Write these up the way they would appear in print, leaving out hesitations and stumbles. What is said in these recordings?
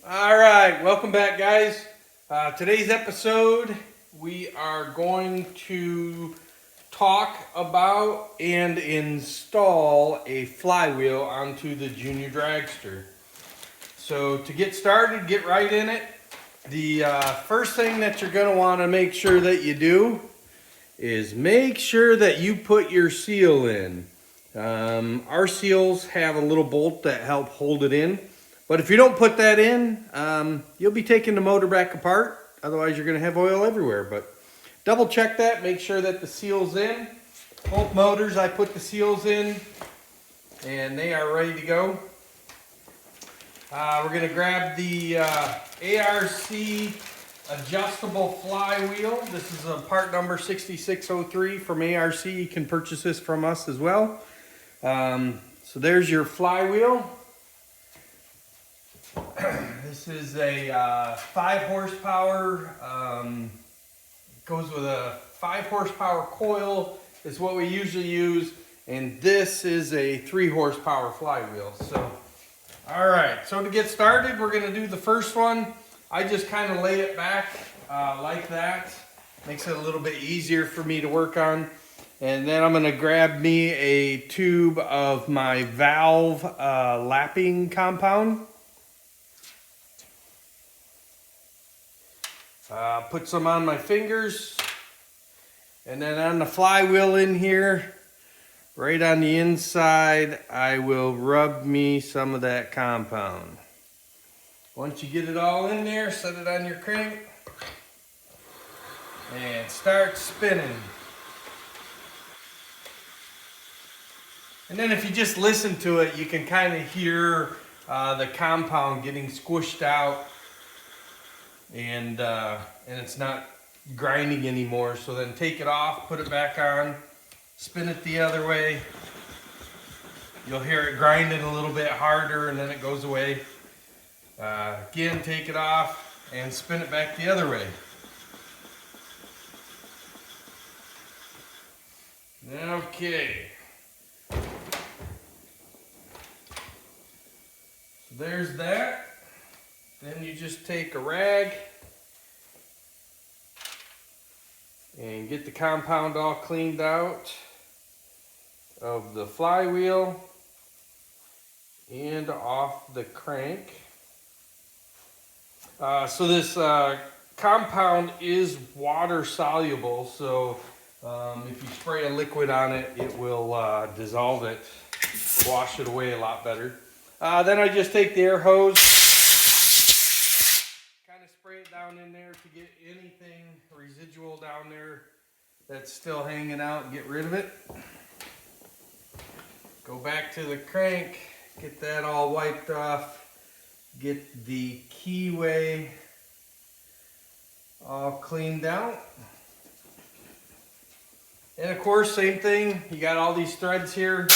All right, welcome back, guys. Today's episode, we are going to talk about and install a flywheel onto the Junior Dragster. So to get started, get right in it. The first thing that you're going to want to make sure that you do is make sure that you put your seal in. Our seals have a little bolt that help hold it in. But if you don't put that in, you'll be taking the motor back apart. Otherwise, you're going to have oil everywhere. But double check that. Make sure that the seal's in. Both motors, I put the seals in, and they are ready to go. We're going to grab the ARC adjustable flywheel. This is a part number 6603 from ARC. You can purchase this from us as well. So there's your flywheel. This is a 5 horsepower, goes with a 5 horsepower coil is what we usually use, and this is a 3 horsepower flywheel. So, all right, so to get started, we're going to do the first one. I just kind of lay it back like that. Makes it a little bit easier for me to work on. And then I'm going to grab me a tube of my valve lapping compound. Put some on my fingers, and then on the flywheel in here, right on the inside, I will rub me some of that compound. Once you get it all in there, set it on your crank and start spinning. And then if you just listen to it, you can kind of hear the compound getting squished out. And it's not grinding anymore. So then take it off, put it back on, spin it the other way. You'll hear it grinding a little bit harder, and then it goes away. Again, take it off and spin it back the other way. Okay. So there's that. Then you just take a rag and get the compound all cleaned out of the flywheel and off the crank. So this compound is water soluble, so if you spray a liquid on it, it will dissolve it, wash it away a lot better. Then I just take the air hose, spray it down in there to get anything residual down there that's still hanging out and get rid of it. Go back to the crank, get that all wiped off, get the keyway all cleaned out. And of course, same thing, you got all these threads here, a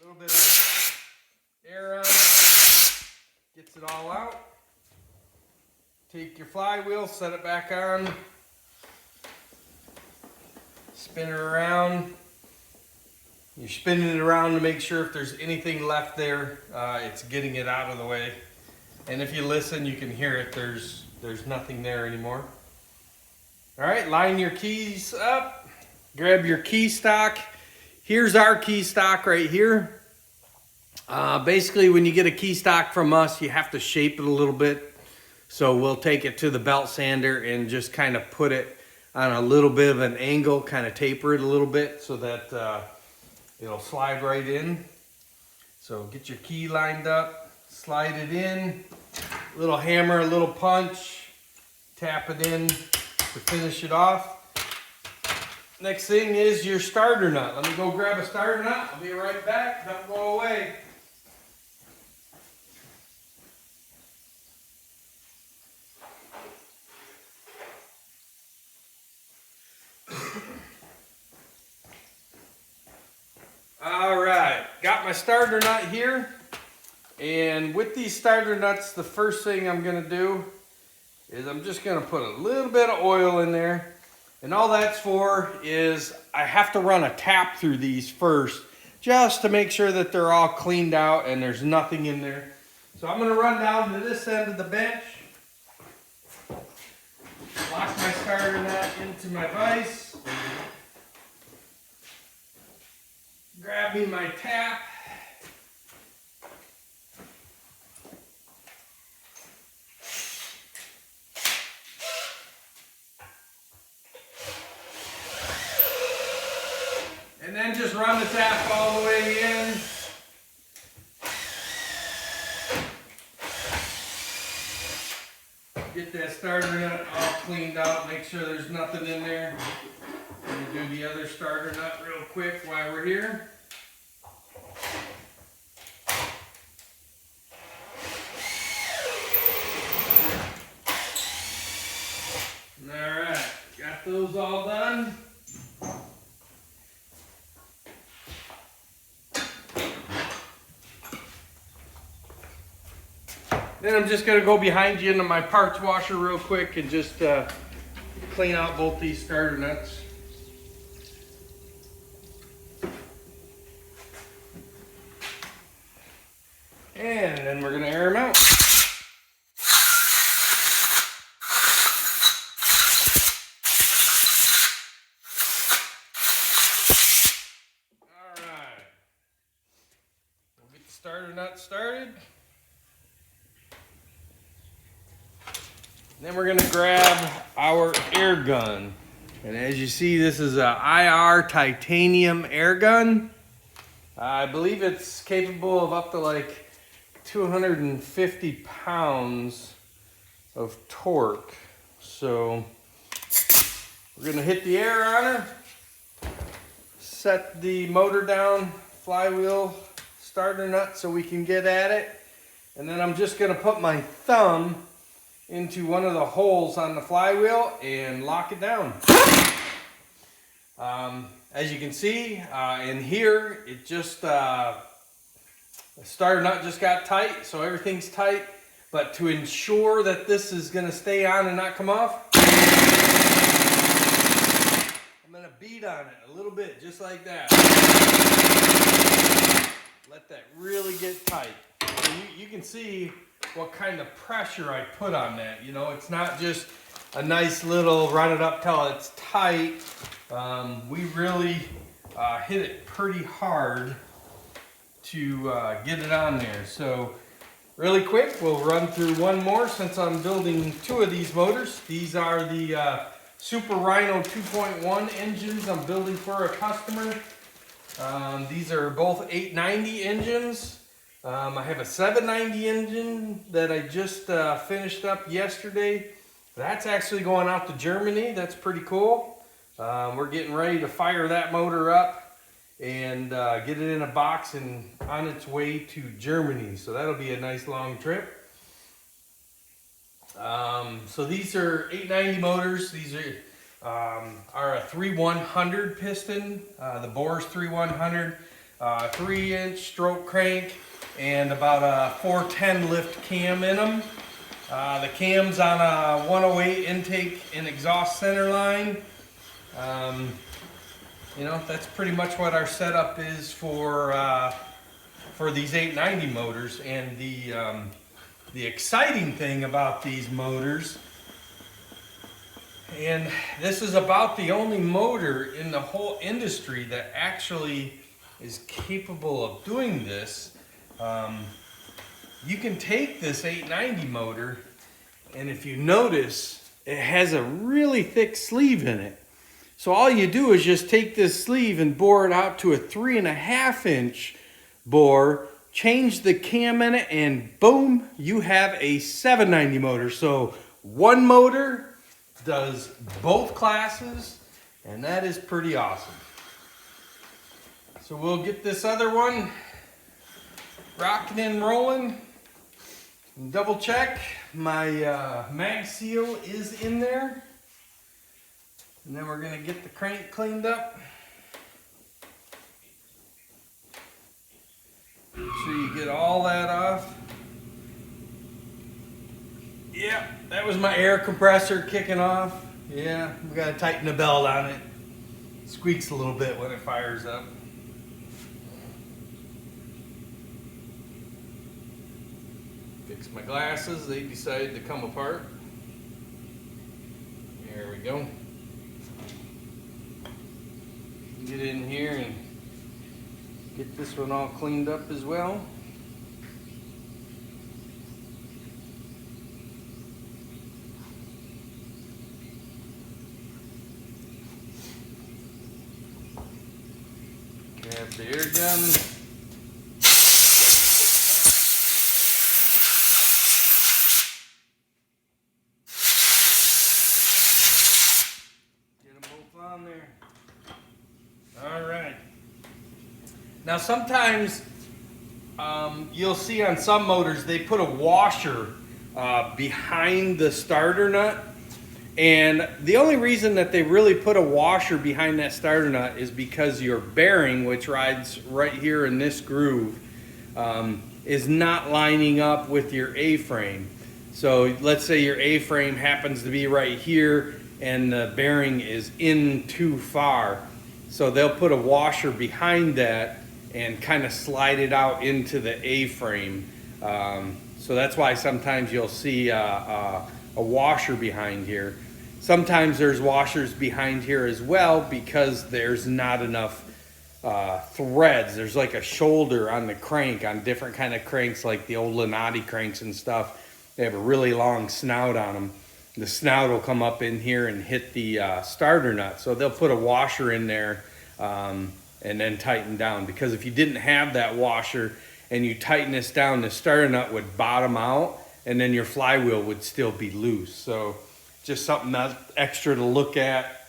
little bit of air on it, gets it all out. Take your flywheel, set it back on, spin it around. You're spinning it around to make sure if there's anything left there, it's getting it out of the way. And if you listen, you can hear it. There's nothing there anymore. All right, line your keys up, grab your key stock. Here's our key stock right here. Basically, when you get a key stock from us, you have to shape it a little bit. So we'll take it to the belt sander and just kind of put it on a little bit of an angle, kind of taper it a little bit so that it'll slide right in. So get your key lined up, slide it in, little hammer, a little punch, tap it in to finish it off. Next thing is your starter nut. Let me go grab a starter nut. I'll be right back. Don't go away. All right, got my starter nut here, and with these starter nuts, the first thing I'm going to do is I'm just going to put a little bit of oil in there, and all that's for is I have to run a tap through these first just to make sure that they're all cleaned out and there's nothing in there. So I'm going to run down to this end of the bench, lock my starter nut into my vise, grab me my tap, and then just run the tap all the way in. Get that starter nut all cleaned out, make sure there's nothing in there. I'm going to do the other starter nut real quick while we're here. Alright, got those all done. Then I'm just going to go behind you into my parts washer real quick and just clean out both these starter nuts. And then we're going to air them out. Alright. We'll get the starter nut started. Then we're going to grab our air gun. And as you see, this is a IR titanium air gun. I believe it's capable of up to like 250 pounds of torque. So we're going to hit the air on her, set the motor down, flywheel, starter nut so we can get at it. And then I'm just going to put my thumb into one of the holes on the flywheel and lock it down. As you can see in here, it just the starter nut just got tight, so everything's tight. But to ensure that this is going to stay on and not come off, I'm going to beat on it a little bit, just like that. Let that really get tight. So you can see what kind of pressure I put on that. You know, it's not just a nice little run it up till it's tight. We really hit it pretty hard to get it on there. So really quick, we'll run through one more since I'm building two of these motors. These are the Super Rhino 2.1 engines I'm building for a customer. These are both 890 engines. I have a 790 engine that I just finished up yesterday. That's actually going out to Germany. That's pretty cool. We're getting ready to fire that motor up and get it in a box and on its way to Germany. So that'll be a nice long trip. So these are 890 motors. These are a 3100 piston. The bore's 3100, 3-inch stroke crank, and about a 410 lift cam in them. The cam's on a 108 intake and exhaust center line. You know, that's pretty much what our setup is for these 890 motors. And the exciting thing about these motors, and this is about the only motor in the whole industry that actually is capable of doing this. You can take this 890 motor, and if you notice, it has a really thick sleeve in it. So all you do is just take this sleeve and bore it out to a 3.5-inch bore, change the cam in it, and boom, you have a 790 motor. So one motor does both classes, and that is pretty awesome. So we'll get this other one rocking and rolling. And double check my mag seal is in there. And then we're going to get the crank cleaned up. Make sure you get all that off. Yep, that was my air compressor kicking off. Yeah, we got to tighten the belt on it. It squeaks a little bit when it fires up. Fix my glasses, they decided to come apart. There we go. Get in here and get this one all cleaned up as well. Grab the air gun. Get them both on there. All right. Now sometimes you'll see on some motors they put a washer behind the starter nut. And the only reason that they really put a washer behind that starter nut is because your bearing, which rides right here in this groove, is not lining up with your A-frame. So let's say your A-frame happens to be right here and the bearing is in too far. So they'll put a washer behind that and kind of slide it out into the A-frame. So that's why sometimes you'll see a washer behind here. Sometimes there's washers behind here as well because there's not enough threads. There's like a shoulder on the crank on different kind of cranks, like the old Lenati cranks and stuff. They have a really long snout on them. The snout will come up in here and hit the starter nut. So they'll put a washer in there and then tighten down. Because if you didn't have that washer and you tighten this down, the starter nut would bottom out and then your flywheel would still be loose. So just something that's extra to look at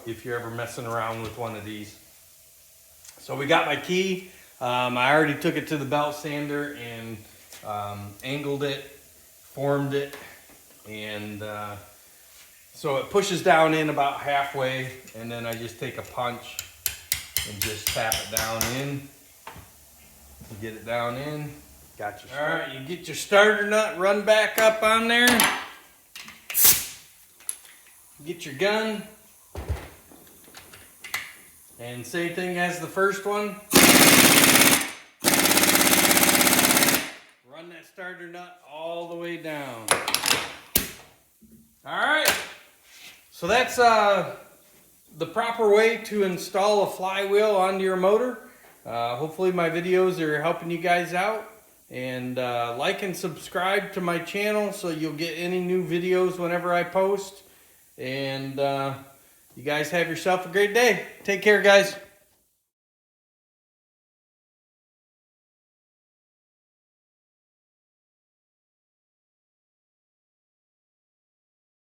if you're ever messing around with one of these. So we got my key. I already took it to the belt sander and angled it, formed it, and so it pushes down in about halfway, and then I just take a punch and just tap it down in. You get it down in. Got your All right, you get your starter nut, run back up on there. Get your gun. And same thing as the first one. Run that starter nut all the way down. All right. So that's the proper way to install a flywheel onto your motor. Hopefully my videos are helping you guys out. And like and subscribe to my channel so you'll get any new videos whenever I post. And you guys have yourself a great day. Take care, guys.